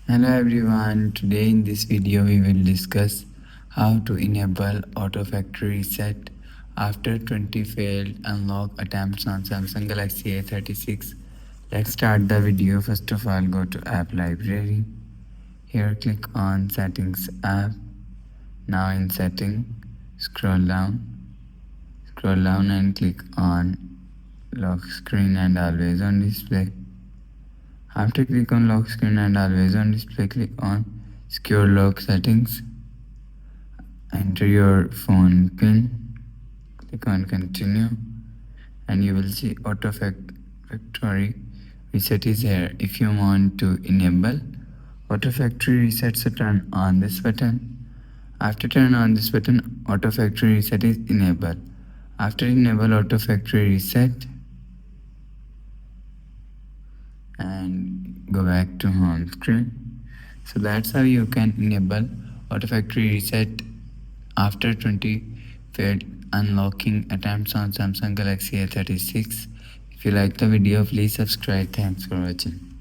Hello everyone, today in this video we will discuss how to enable auto factory reset after 20 failed unlock attempts on Samsung Galaxy A36. Let's start the video. First of all, go to app library. Here click on settings app. Now in setting, scroll down and click on lock screen and always on display. After click on lock screen and always on display, click on secure lock settings. Enter your phone PIN. Click on continue and you will see auto factory reset is here. If you want to enable auto factory reset, so turn on this button. After turn on this button, auto factory reset is enabled. After enable auto factory reset, and go back to home screen. So that's how you can enable auto factory reset after 20 failed unlocking attempts on Samsung Galaxy A36. If you like the video, please subscribe. Thanks for watching.